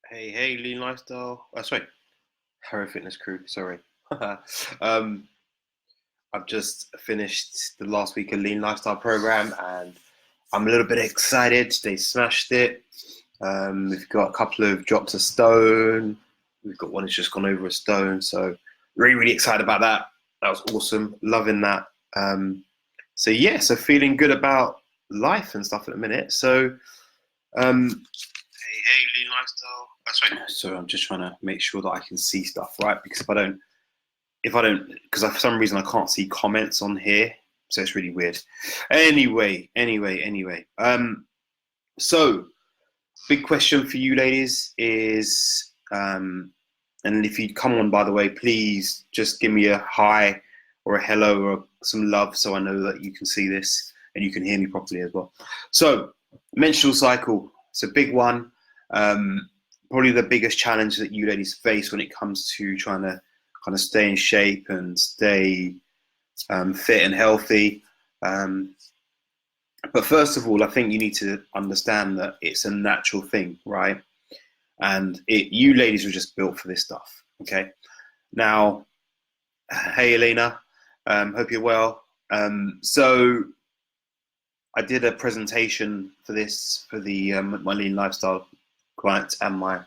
Hey, Lean Lifestyle. Sorry, Hero Fitness Crew. Sorry. um, I've just finished the last week of Lean Lifestyle program, and I'm a little bit excited. They smashed it. We've got a couple of drops a stone. We've got one that's just gone over a stone. So really excited about that. That was awesome. Loving that. So feeling good about life and stuff at the minute. Hey, Lean Lifestyle. That's right. So I'm just trying to make sure that I can see stuff, right? Because because for some reason I can't see comments on here, so it's really weird. Anyway. So big question for you ladies is, and if you come on, by the way, please just give me a hi or a hello or some love, so I know that you can see this and you can hear me properly as well. So menstrual cycle, it's a big one. Probably the biggest challenge that you ladies face when it comes to trying to kind of stay in shape and stay fit and healthy. But first of all, I think you need to understand that it's a natural thing, right? And you ladies were just built for this stuff, okay? Now, hey Elena, hope you're well. So I did a presentation for this for the my Lean Lifestyle clients and my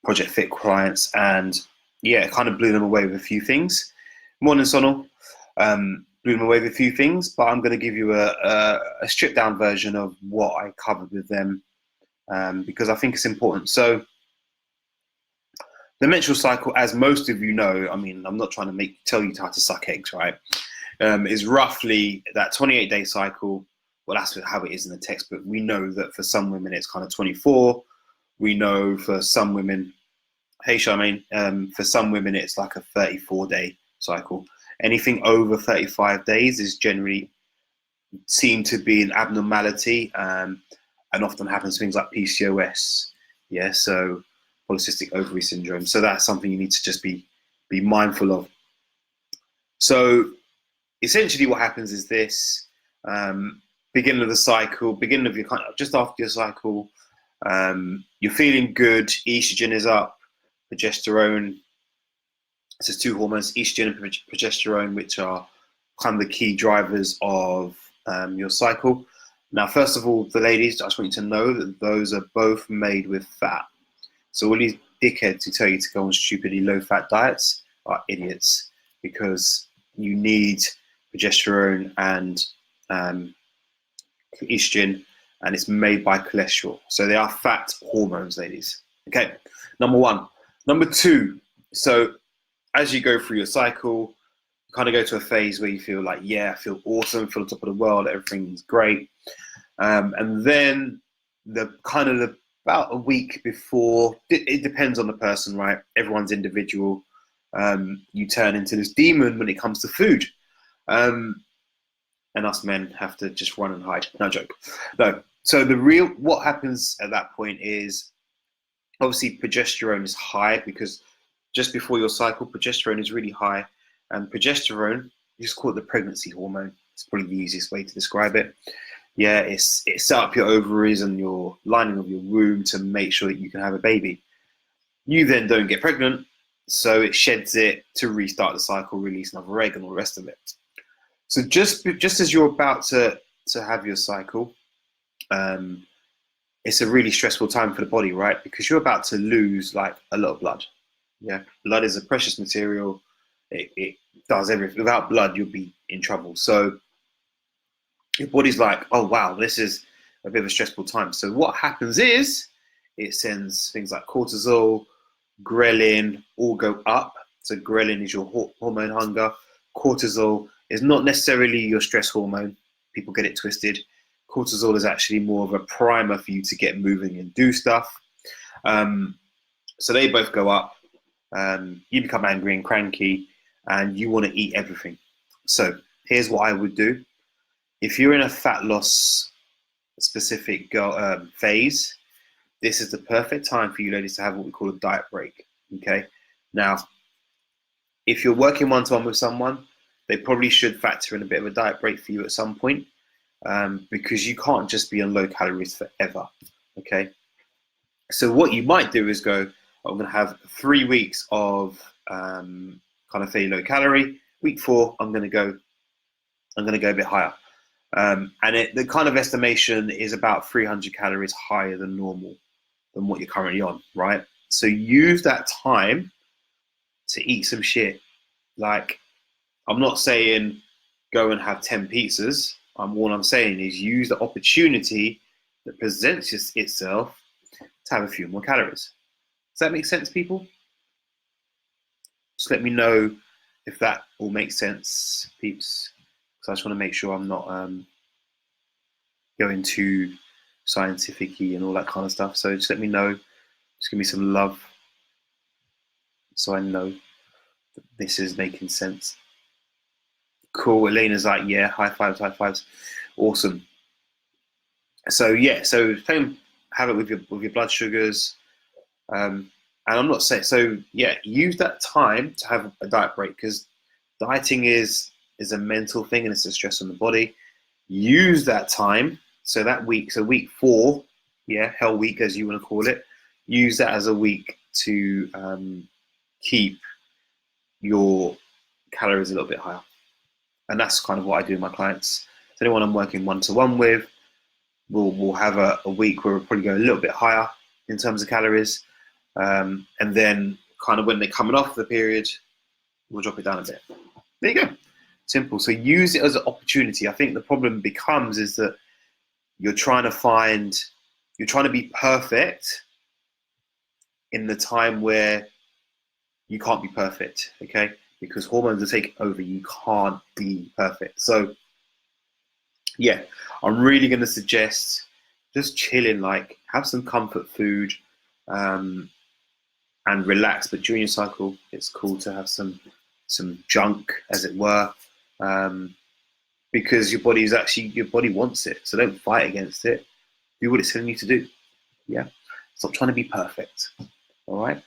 Project Fit clients, and yeah, it kind of blew them away with a few things. Morning, Sonal. Blew them away with a few things, but I'm going to give you a stripped down version of what I covered with them, because I think it's important. So the menstrual cycle, as most of you know, I mean, I'm not trying to tell you how to suck eggs, right? Is roughly that 28-day cycle. Well, that's how it is in the textbook. We know that for some women it's kind of 24. We know for some women, hey Charmaine, for some women it's like a 34-day cycle. Anything over 35 days is generally seen to be an abnormality, and often happens things like PCOS. Yeah, so polycystic ovary syndrome. So that's something you need to just be mindful of. So essentially what happens is this, beginning of the cycle, beginning of your kind of just after your cycle, you're feeling good, estrogen is up, progesterone. So there's two hormones, estrogen and progesterone, which are kind of the key drivers of your cycle. Now, first of all, the ladies, I just want you to know that those are both made with fat. So all these dickheads who tell you to go on stupidly low-fat diets are idiots, because you need progesterone and estrogen, and it's made by cholesterol. So they are fat hormones, ladies. Okay, number one. Number two, so as you go through your cycle, you kind of go to a phase where you feel like, yeah, I feel awesome, feel on top of the world, everything's great. And then about a week before, it depends on the person, right? Everyone's individual. You turn into this demon when it comes to food. And us men have to just run and hide. No joke. No. So what happens at that point is, obviously progesterone is high, because just before your cycle, progesterone is really high. And progesterone, you just call it the pregnancy hormone. It's probably the easiest way to describe it. Yeah, it set up your ovaries and your lining of your womb to make sure that you can have a baby. You then don't get pregnant, so it sheds it to restart the cycle, release another egg, and all the rest of it. So just as you're about to have your cycle, it's a really stressful time for the body, right? Because you're about to lose like a lot of blood. Yeah, blood is a precious material. It does everything. Without blood, you'll be in trouble. So your body's like, oh wow, this is a bit of a stressful time. So what happens is it sends things like cortisol, ghrelin, all go up. So ghrelin is your hormone hunger. Cortisol is not necessarily your stress hormone. People get it twisted. Cortisol is actually more of a primer for you to get moving and do stuff. So they both go up. You become angry and cranky, and you want to eat everything. So here's what I would do. If you're in a fat loss specific phase, this is the perfect time for you ladies to have what we call a diet break. Okay. Now, if you're working one-to-one with someone, they probably should factor in a bit of a diet break for you at some point, because you can't just be on low calories forever. Okay. So what you might do is go, I'm going to have 3 weeks of kind of fairly low calorie. Week 4, I'm going to go a bit higher. The kind of estimation is about 300 calories higher than normal, than what you're currently on, right? So use that time to eat some shit. Like, I'm not saying go and have 10 pizzas. All I'm saying is use the opportunity that presents itself to have a few more calories. Does that make sense, people? Just let me know if that all makes sense, peeps. Because I just want to make sure I'm not going too scientific-y and all that kind of stuff. So just let me know. Just give me some love so I know that this is making sense. Cool. Elena's like, yeah, high fives, high fives. Awesome. So yeah, so have it with your blood sugars. And I'm not saying, so yeah, use that time to have a diet break, because dieting is a mental thing and it's a stress on the body. Use that time. So that week, so week 4, yeah, hell week as you want to call it, use that as a week to keep your calories a little bit higher. And that's kind of what I do with my clients. So anyone I'm working one-to-one with, we'll have a week where we'll probably go a little bit higher in terms of calories. And then kind of when they're coming off the period, we'll drop it down a bit. There you go. Simple. So use it as an opportunity. I think the problem becomes is that you're trying to be perfect in the time where you can't be perfect, okay? Because hormones are taking over. You can't be perfect. So yeah, I'm really going to suggest just chilling, like have some comfort food and relax. But during your cycle, it's cool to have some junk, as it were, because your body wants it. So don't fight against it. Do what it's telling you to do. Yeah, stop trying to be perfect. All right.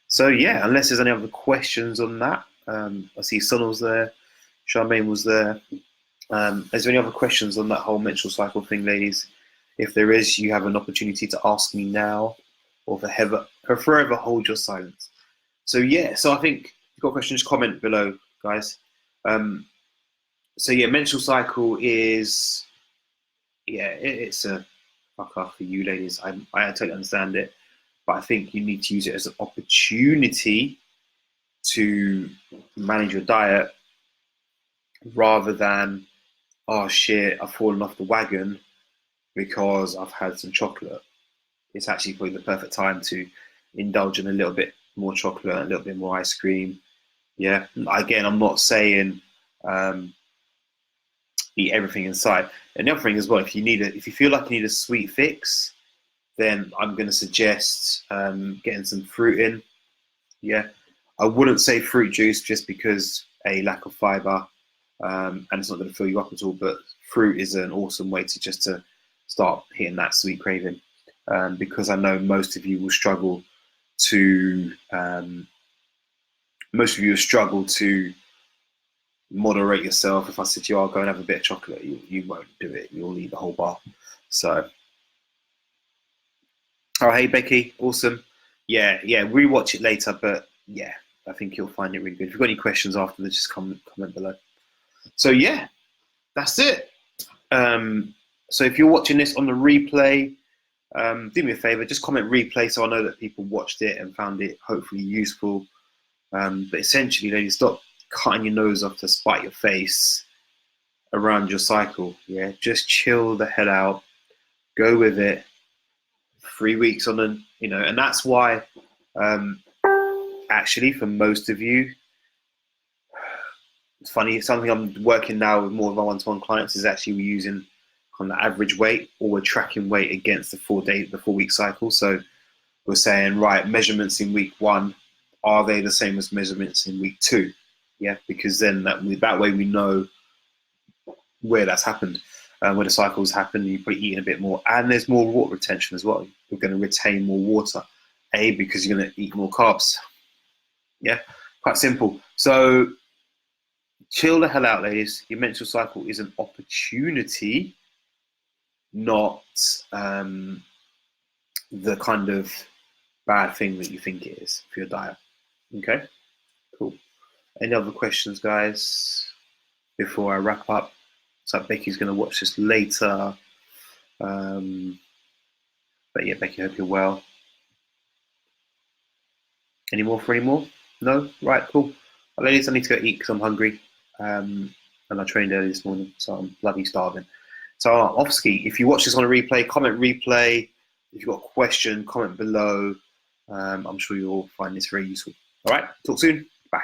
So yeah, unless there's any other questions on that, I see Sonal's there, Charmaine was there. Is there any other questions on that whole menstrual cycle thing, ladies? If there is, you have an opportunity to ask me now, or forever hold your silence. So yeah, so I think if you've got questions, comment below, guys. So yeah, menstrual cycle is, yeah, it's a fuck off for you ladies. I totally understand it, but I think you need to use it as an opportunity to manage your diet rather than, oh shit, I've fallen off the wagon because I've had some chocolate. It's actually probably the perfect time to indulge in a little bit more chocolate, a little bit more ice cream. Yeah. Again, I'm not saying eat everything in sight. And the other thing as well, if you feel like you need a sweet fix, then I'm going to suggest getting some fruit in. Yeah. I wouldn't say fruit juice just because a lack of fiber, and it's not going to fill you up at all. But fruit is an awesome way to start hitting that sweet craving, because I know most of you will struggle to moderate yourself. If I said to you, I'll go and have a bit of chocolate, you won't do it. You'll eat the whole bar. So, oh hey Becky, awesome. Yeah, rewatch it later, but yeah, I think you'll find it really good. If you've got any questions after this, just comment below. So yeah, that's it. So if you're watching this on the replay, do me a favor, just comment replay so I know that people watched it and found it hopefully useful. But essentially, ladies, stop cutting your nose off to spite your face around your cycle. Yeah, just chill the hell out, go with it. 3 weeks on and that's why actually for most of you, it's funny, something I'm working now with more of our one-to-one clients is actually we're using on the average weight, or we're tracking weight against the 4-week cycle. So we're saying, right, measurements in week 1, are they the same as measurements in week 2? Yeah, because then that way we know where that's happened, where the cycles happen. You're probably eating a bit more, and there's more water retention as well. You're going to retain more water, because you're going to eat more carbs. Yeah, quite simple. So chill the hell out, ladies. Your menstrual cycle is an opportunity, not the kind of bad thing that you think it is for your diet. Okay, cool. Any other questions, guys, before I wrap up? So Becky's going to watch this later. But yeah, Becky, hope you're well. Any more for any more? No? Right, cool. Well, ladies, I need to go eat because I'm hungry. And I trained early this morning, so I'm bloody starving. So obviously, if you watch this on a replay, comment replay. If you've got a question, comment below. I'm sure you'll find this very useful. All right, talk soon. Bye.